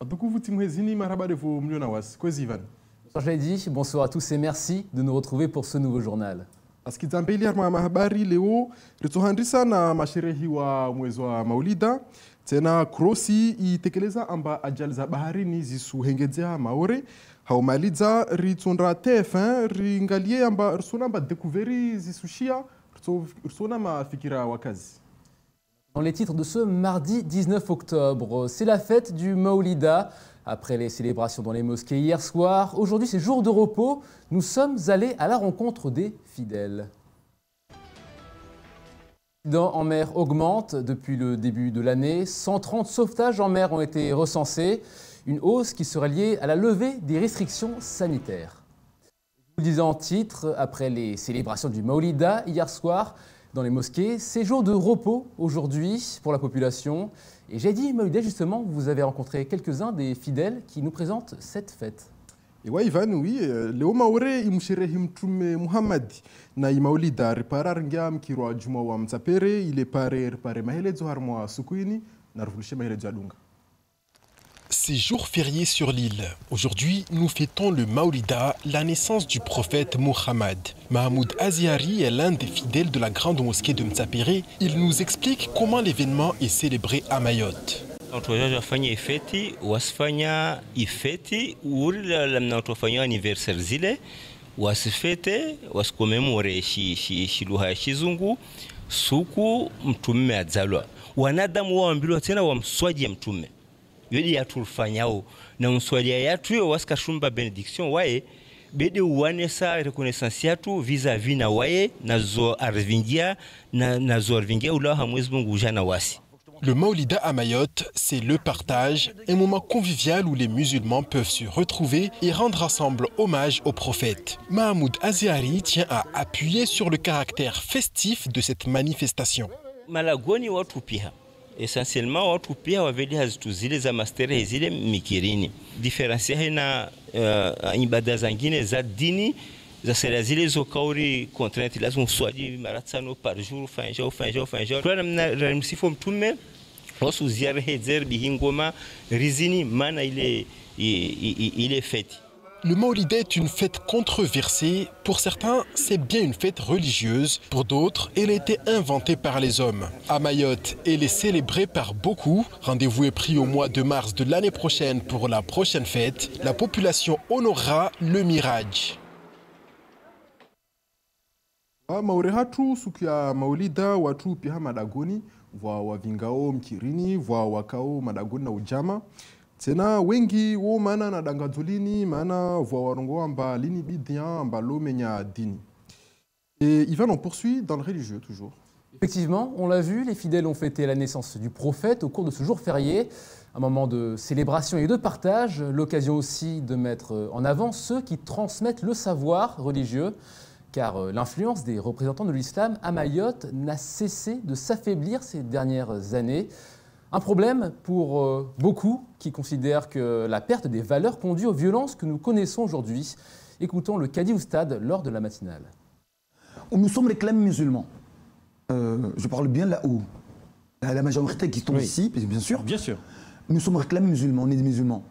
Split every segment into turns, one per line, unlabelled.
Bonsoir Jaidi, bonsoir à tous et merci de nous retrouver pour ce nouveau journal.
Asikizambeli mahabari leo rituhandisa na masherehi wa mwezi wa Maulida tena krosi itekeleza amba ajali za baharini zisuhengedzea maore haumaliza ritondra TF1 ringalie amba risona amba découveri zisushia risona mafikira wakazi.
Dans les titres de ce mardi 19 octobre, c'est la fête du Maulida. Après les célébrations dans les mosquées hier soir, aujourd'hui c'est jour de repos. Nous sommes allés à la rencontre des fidèles. Les accidents en mer augmentent depuis le début de l'année. 130 sauvetages en mer ont été recensés. Une hausse qui serait liée à la levée des restrictions sanitaires. Je vous le disais en titre, après les célébrations du Maulida hier soir, dans les mosquées, c'est jour de repos aujourd'hui pour la population. Et j'ai dit, Maulida, justement, vous avez rencontré quelques-uns des fidèles qui nous présentent cette fête.
Et ouais, Ivan, oui, leo maore imusherehi mtume Muhammad na imaulida repara ringam kirwa juma wa mtsapere ile repare mahelezo harmwa sukuini na rufulishe mahelezo adunga.
C'est jour férié sur l'île. Aujourd'hui, nous fêtons le Maulida, la naissance du prophète Muhammad. Mahmoud Aziari est l'un des fidèles de la grande mosquée de Mtsapere. Il nous explique comment l'événement est célébré à Mayotte.
Watu wafanya ifeti, wasifanya ifeti, watu wafanya anniversaire zile, wasifete, wasikomemore shiluha ya shizungu, suku mtume adzalwa. Wanadamu waambilwa tena wamswaji ya mtume. Yodi yatulfanyao na mswalia yatu yo waskashumba benediction wae bede uwanesa reconnaissance yatu vis-à-vis na wae nazo arvingia nazo arvingia ula hamwezi Mungu jana wasi.
Le Maulida à Mayotte, c'est le partage, un moment convivial où les musulmans peuvent se retrouver et rendre ensemble hommage au prophète. Mahmoud Aziari tient à appuyer sur le caractère festif de cette manifestation.
Malagoni watu pia essentiellement watu pia waveli hazitu zile za mastere zile mikirini diferencia na ibada zingine za dini za sera zile zo kauri contrainte lazima uswali mara 5 par jour fin jour kwa namna msifo mtume wasu ziara hedzer bihingoma rizini mana ile fête.
Le Maulida est une fête controversée. Pour certains, c'est bien une fête religieuse. Pour d'autres, elle a été inventée par les hommes. À Mayotte, elle est célébrée par beaucoup. Rendez-vous est pris au mois de mars de l'année prochaine pour la prochaine fête. La population honorera le mirage.
Maurehatu sukia Maulida watu pia madagoni wa wavingao mkirini wa wakao madagoni na ujama. Tena wengi wo mana na dangadzulini mana voa warongo amba lini bidian amba lomenya dini. Et Ivan, on poursuit dans le religieux toujours.
Effectivement, on l'a vu, les fidèles ont fêté la naissance du prophète au cours de ce jour férié, un moment de célébration et de partage, l'occasion aussi de mettre en avant ceux qui transmettent le savoir religieux, car l'influence des représentants de l'islam à Mayotte n'a cessé de s'affaiblir ces dernières années. Un problème pour beaucoup qui considèrent que la perte des valeurs conduit aux violences que nous connaissons aujourd'hui. Écoutons le Kadi Oustad lors de la matinale.
Nous sommes les clans musulmans. Je parle bien là où la majorité qui sont ici, bien sûr.
Bien sûr.
Nous sommes les clans musulmans, on est des musulmans.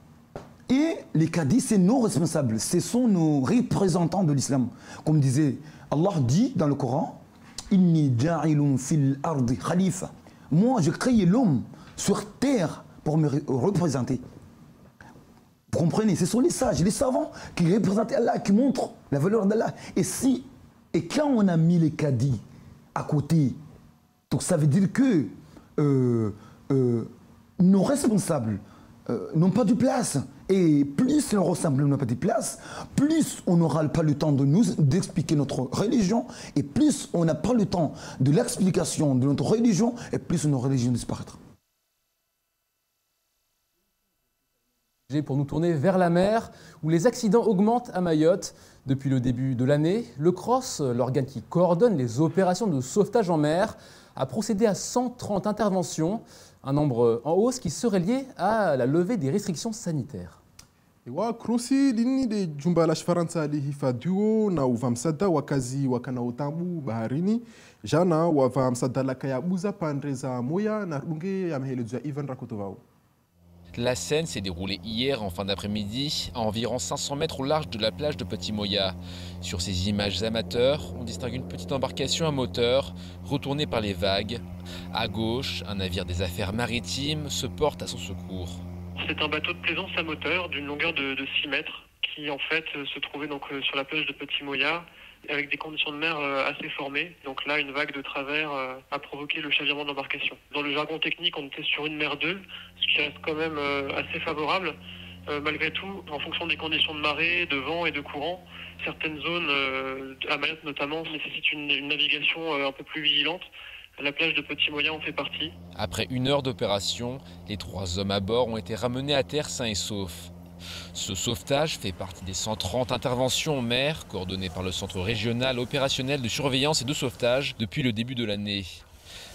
Et les Kadis, c'est nos responsables, ce sont nos représentants de l'islam. Comme disait Allah dit dans le Coran, Inni ja'ilun fil ardi khalifa. Moi, je crée l'homme sur terre pour me représenter. Vous comprenez, ce sont les sages, les savants qui représentent Allah, qui montrent la valeur d'Allah. Et quand on a mis les Kadis à côté, donc ça veut dire que nos responsables n'ont pas de place. Et plus nos responsables n'ont pas de place, plus on n'aura pas le temps d'expliquer notre religion, et plus on n'a pas le temps de l'explication de notre religion, et plus nos religions disparaîtront.
Pour nous tourner vers la mer, où les accidents augmentent à Mayotte. Depuis le début de l'année, le CROSS, l'organe qui coordonne les opérations de sauvetage en mer, a procédé à 130 interventions, un nombre en hausse qui serait lié à la levée des restrictions sanitaires.
Ewa krosi lini de jumba la Faransa lihifadhiwa na uvamsada wakazi wakanaotamu baharini jana wavamsada la kayabuza pande za moya na runge ya mahelezo ya Ivan Rakotovao.
La scène s'est déroulée hier en fin d'après-midi, à environ 500 mètres au large de la plage de Petit Moya. Sur ces images amateurs, on distingue une petite embarcation à moteur, retournée par les vagues. À gauche, un navire des affaires maritimes se porte à son secours.
C'est un bateau de plaisance à moteur d'une longueur de 6 mètres qui en fait se trouvait donc sur la plage de Petit Moya avec des conditions de mer assez formées. Donc là, une vague de travers a provoqué le chavirement de l'embarcation. Dans le jargon technique, on était sur une mer 2, ce qui reste quand même assez favorable. Malgré tout, en fonction des conditions de marée, de vent et de courant, certaines zones, à Mayotte notamment, nécessitent une navigation un peu plus vigilante. La plage de Petit Moya en fait partie.
Après 1 heure d'opération, les 3 hommes à bord ont été ramenés à terre sains et saufs. Ce sauvetage fait partie des 130 interventions en mer coordonnées par le Centre régional opérationnel de surveillance et de sauvetage depuis le début de l'année.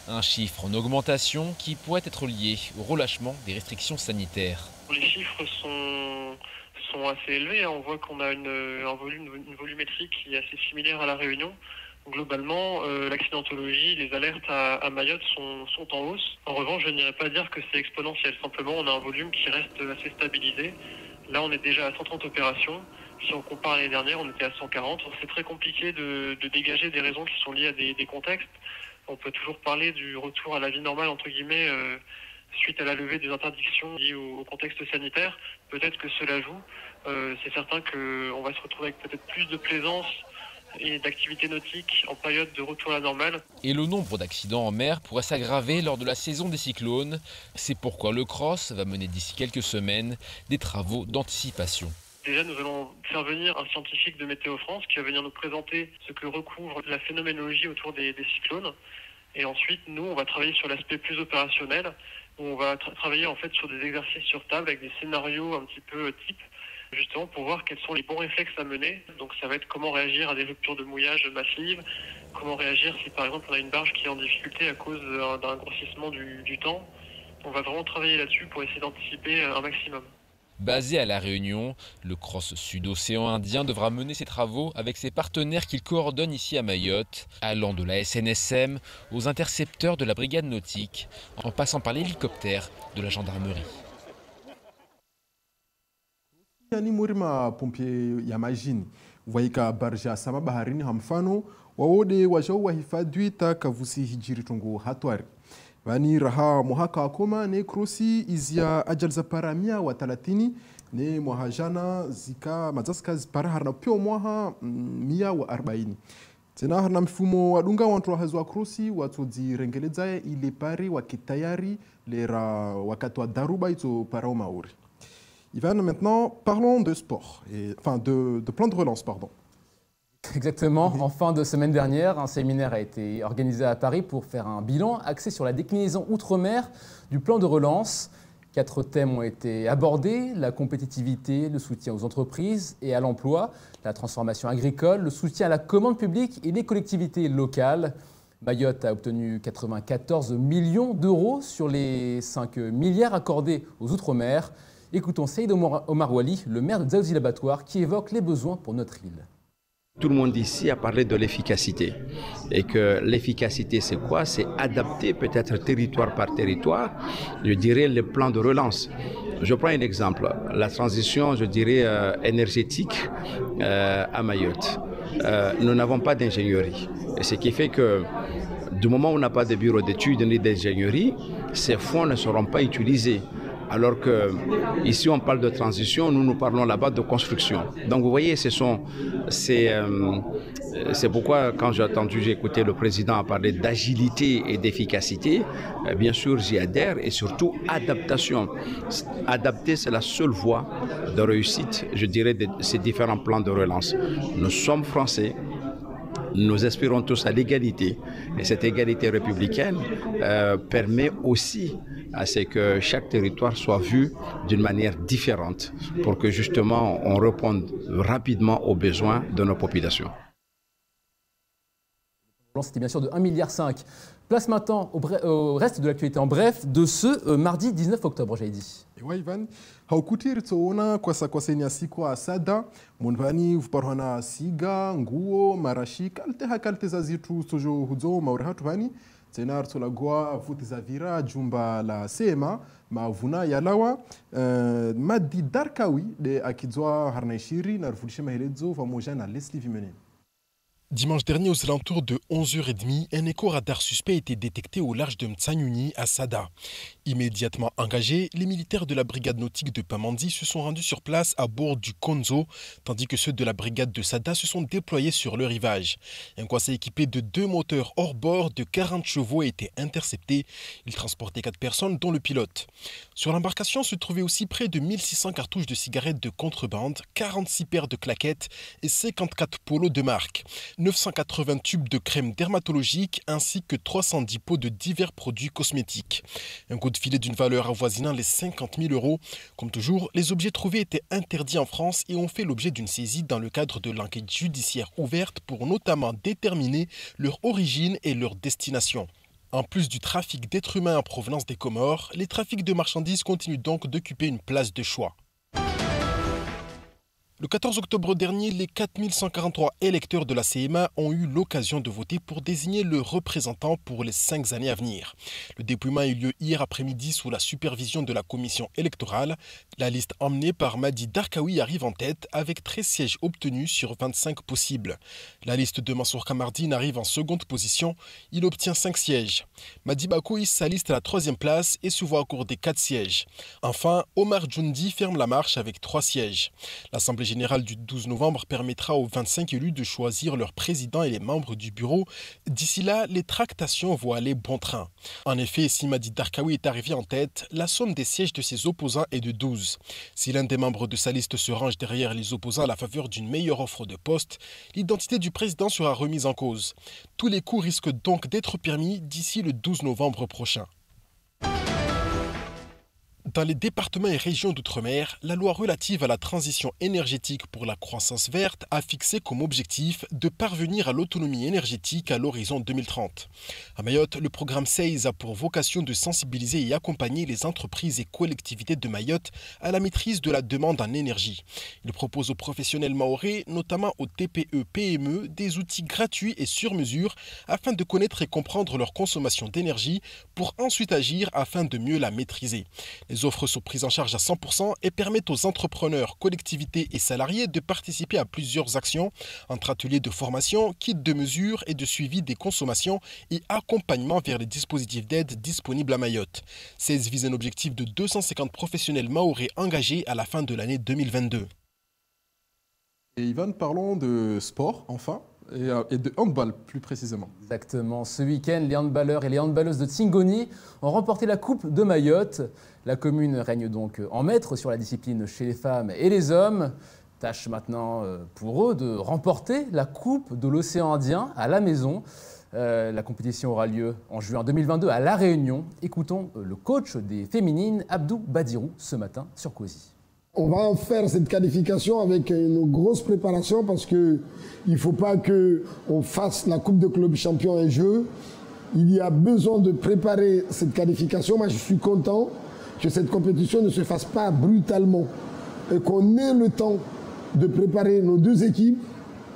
Un chiffre en augmentation qui pourrait être lié au relâchement des restrictions sanitaires.
Les chiffres sont assez élevés. On voit qu'on a une volumétrie qui est assez similaire à La Réunion. Globalement, l'accidentologie, les alertes à Mayotte sont en hausse. En revanche, je n'irais pas dire que c'est exponentiel. Simplement, on a un volume qui reste assez stabilisé. Là, on est déjà à 130 opérations. Si on compare à l'année dernière, on était à 140. C'est très compliqué de dégager des raisons qui sont liées à des contextes. On peut toujours parler du retour à la vie normale, entre guillemets, suite à la levée des interdictions liées au contexte sanitaire. Peut-être que cela joue. C'est certain qu'on va se retrouver avec peut-être plus de plaisance et d'activités nautiques en période de retour à la normale.
Et le nombre d'accidents en mer pourrait s'aggraver lors de la saison des cyclones. C'est pourquoi le CROSS va mener d'ici quelques semaines des travaux d'anticipation.
Déjà, nous allons faire venir un scientifique de Météo France qui va venir nous présenter ce que recouvre la phénoménologie autour des cyclones. Et ensuite, nous, on va travailler sur l'aspect plus opérationnel, où on va travailler en fait sur des exercices sur table avec des scénarios un petit peu types, justement pour voir quels sont les bons réflexes à mener. Donc ça va être comment réagir à des ruptures de mouillage massives, comment réagir si par exemple on a une barge qui est en difficulté à cause d'un grossissement du temps. On va vraiment travailler là-dessus pour essayer d'anticiper un maximum.
Basé à La Réunion, le CROSS Sud-Océan Indien devra mener ses travaux avec ses partenaires qu'il coordonne ici à Mayotte, allant de la SNSM aux intercepteurs de la brigade nautique, en passant par l'hélicoptère de la gendarmerie.
Yani murima pompier ya majini waika barja sama baharini hamfano wawode wajau wahifadhi takavusi hijiri tungu hatwari vani raha muhaka akoma ne krosi izia ajal za paramia wa 30 ne muhajana zika mazaska para harna pio mwaha 140 tena harna mfumo wadunga wantu wahazwa krosi watu zirengeleza ile pari wakitayari lera wakati wa daruba ito parao maori. Ivan, maintenant, parlons de sport, enfin de plan de relance, pardon.
Exactement. En fin de semaine dernière, un séminaire a été organisé à Paris pour faire un bilan axé sur la déclinaison outre-mer du plan de relance. 4 thèmes ont été abordés, la compétitivité, le soutien aux entreprises et à l'emploi, la transformation agricole, le soutien à la commande publique et les collectivités locales. Mayotte a obtenu 94 millions d'euros sur les 5 milliards accordés aux outre-mer. Écoutons Saïd Omar Wali, le maire de Dzaoudzi l'Abattoir, qui évoque les besoins pour notre île.
Tout le monde ici a parlé de l'efficacité. Et que l'efficacité, c'est quoi? C'est adapter peut-être territoire par territoire, je dirais, le plan de relance. Je prends un exemple, la transition, je dirais, énergétique à Mayotte. Nous n'avons pas d'ingénierie. Et ce qui fait que du moment où on n'a pas de bureau d'études ni d'ingénierie, ces fonds ne seront pas utilisés. Alors que ici on parle de transition, nous parlons là-bas de construction. Donc vous voyez, c'est pourquoi quand j'ai écouté le président parler d'agilité et d'efficacité, bien sûr j'y adhère, et surtout adaptation. Adapter, c'est la seule voie de réussite, je dirais, de ces différents plans de relance. Nous sommes français. Nous aspirons tous à l'égalité, et cette égalité républicaine permet aussi à ce que chaque territoire soit vu d'une manière différente pour que justement on réponde rapidement aux besoins de nos populations.
C'était bien sûr de 1,5 milliard. Place maintenant au reste de l'actualité en bref de ce mardi 19 octobre, j'ai dit.
Ewa Ivan, haukutir tsoona kwa senya siku asada munvani vuparhana siga nguo marashi kalte za zitu sojo hudzo mauri hatu vani tena artolagua vutizavira jumba la CMA mavuna yalawa Madi Darkawi de akizwa harnaishiri na rufundisha mahelezo pamoja na Leslie Vimenene.
Dimanche dernier, aux alentours de 11h30, un écho-radar suspect a été détecté au large de Mtsanyuni à Sada. Immédiatement engagés, les militaires de la brigade nautique de Pamandi se sont rendus sur place à bord du Konzo, tandis que ceux de la brigade de Sada se sont déployés sur le rivage. Un Kwassa équipé de 2 moteurs hors bord de 40 chevaux a été intercepté. Il transportait 4 personnes, dont le pilote. Sur l'embarcation se trouvaient aussi près de 1600 cartouches de cigarettes de contrebande, 46 paires de claquettes et 54 polos de marque. 980 tubes de crème dermatologique ainsi que 310 pots de divers produits cosmétiques. Un coup de filet d'une valeur avoisinant les 50 000 €. Comme toujours, les objets trouvés étaient interdits en France et ont fait l'objet d'une saisie dans le cadre de l'enquête judiciaire ouverte pour notamment déterminer leur origine et leur destination. En plus du trafic d'êtres humains en provenance des Comores, les trafics de marchandises continuent donc d'occuper une place de choix. Le 14 octobre dernier, les 4143 électeurs de la CMA ont eu l'occasion de voter pour désigner le représentant pour les 5 années à venir. Le dépouillement a eu lieu hier après-midi sous la supervision de la commission électorale. La liste emmenée par Madi Darkawi arrive en tête avec 13 sièges obtenus sur 25 possibles. La liste de Mansour Kamardine arrive en seconde position. Il obtient 5 sièges. Madi Bakoui s'aliste à la 3e place et se voit accorder 4 sièges. Enfin, Omar Djoundi ferme la marche avec 3 sièges. L'Assemblée générale du 12 novembre permettra aux 25 élus de choisir leur président et les membres du bureau. D'ici là, les tractations vont aller bon train. En effet, si Madi Darkawi est arrivé en tête, la somme des sièges de ses opposants est de 12. Si l'un des membres de sa liste se range derrière les opposants à la faveur d'une meilleure offre de poste, l'identité du président sera remise en cause. Tous les coups risquent donc d'être permis d'ici le 12 novembre prochain. Dans les départements et régions d'outre-mer, la loi relative à la transition énergétique pour la croissance verte a fixé comme objectif de parvenir à l'autonomie énergétique à l'horizon 2030. À Mayotte, le programme SEIS a pour vocation de sensibiliser et accompagner les entreprises et collectivités de Mayotte à la maîtrise de la demande en énergie. Il propose aux professionnels mahorais, notamment aux TPE-PME, des outils gratuits et sur mesure afin de connaître et comprendre leur consommation d'énergie pour ensuite agir afin de mieux la maîtriser. Les offres sont prises en charge à 100% et permettent aux entrepreneurs, collectivités et salariés de participer à plusieurs actions entre ateliers de formation, kits de mesure et de suivi des consommations et accompagnement vers les dispositifs d'aide disponibles à Mayotte. CES vise un objectif de 250 professionnels mahorais engagés à la fin de l'année 2022.
Et Ivan, parlons de sport, enfin, et de handball plus précisément.
Exactement. Ce week-end, les handballeurs et les handballeuses de Tsingoni ont remporté la Coupe de Mayotte. La commune règne donc en maître sur la discipline chez les femmes et les hommes. Tâche maintenant pour eux de remporter la Coupe de l'océan Indien à la maison. La compétition aura lieu en juin 2022 à La Réunion. Écoutons le coach des féminines, Abdou Badirou, ce matin sur Cauzy.
On va faire cette qualification avec une grosse préparation parce qu'il ne faut pas qu'on fasse la Coupe de club champion un jeu. Il y a besoin de préparer cette qualification. Moi, je suis content que cette compétition ne se fasse pas brutalement et qu'on ait le temps de préparer nos deux équipes,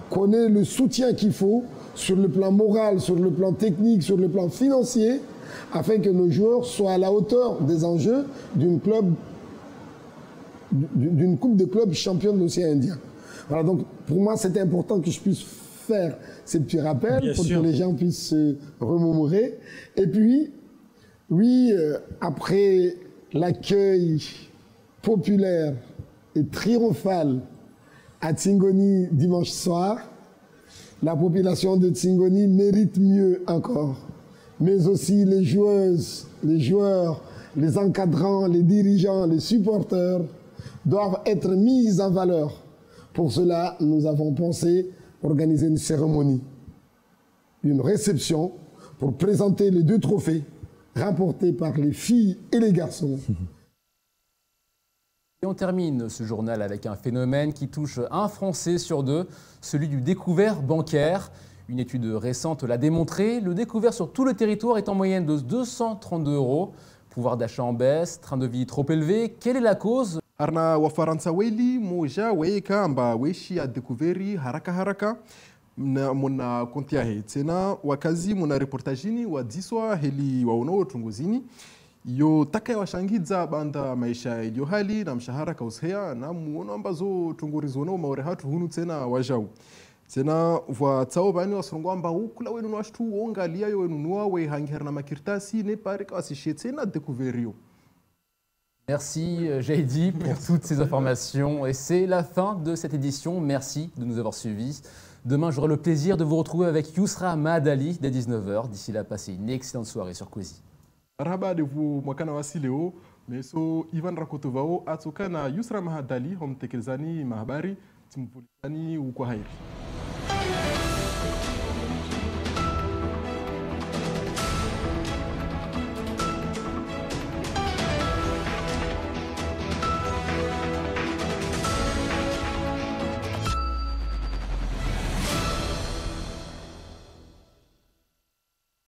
qu'on ait le soutien qu'il faut sur le plan moral, sur le plan technique, sur le plan financier, afin que nos joueurs soient à la hauteur des enjeux d'une Coupe de club championne de l'océan Indien. Voilà, donc pour moi, c'était important que je puisse faire ces petits rappels pour que les gens puissent se remémorer. Et puis, oui, après l'accueil populaire et triomphal à Tsingoni dimanche soir, la population de Tsingoni mérite mieux encore. Mais aussi les joueuses, les joueurs, les encadrants, les dirigeants, les supporters doivent être mis en valeur. Pour cela, nous avons pensé organiser une cérémonie, une réception pour présenter les 2 trophées remportés par les filles et les garçons.
Et on termine ce journal avec un phénomène qui touche un Français sur 2, celui du découvert bancaire. Une étude récente l'a démontré, le découvert sur tout le territoire est en moyenne de 232 €. Pouvoir d'achat en baisse, train de vie trop élevé, quelle est la cause ?
Arna Wafaransa Weli, Moja, Weika, Amba Weshi a découvert haraka haraka. muna konti yahe tena wakazi muna reportajini wadziswa heli waono tunguzini yo taka washangidza banda maisha iliyo hali na mshahara kaushea na muono ambazo tungurizono maore hatu hunu tena wajau tena vwa tsao bani wasrongo amba ukula wenu washtu ongalia yo wenu noa we hangera na makirtasi ne pare ka wasishe tena découvrir.
Merci Jaidi pour toutes ces informations et c'est la fin de cette édition. Merci de nous avoir suivis. Demain, j'aurai le plaisir de vous retrouver avec Yousra Mahadali dès 19h. D'ici là, passez une excellente soirée sur Kwezi.
Marhaba de vous mwakana wasi leo meso Ivan Rakotovao atokana Yousra Mahadali homtekelezani mahabari timpulisani ukwa hairi.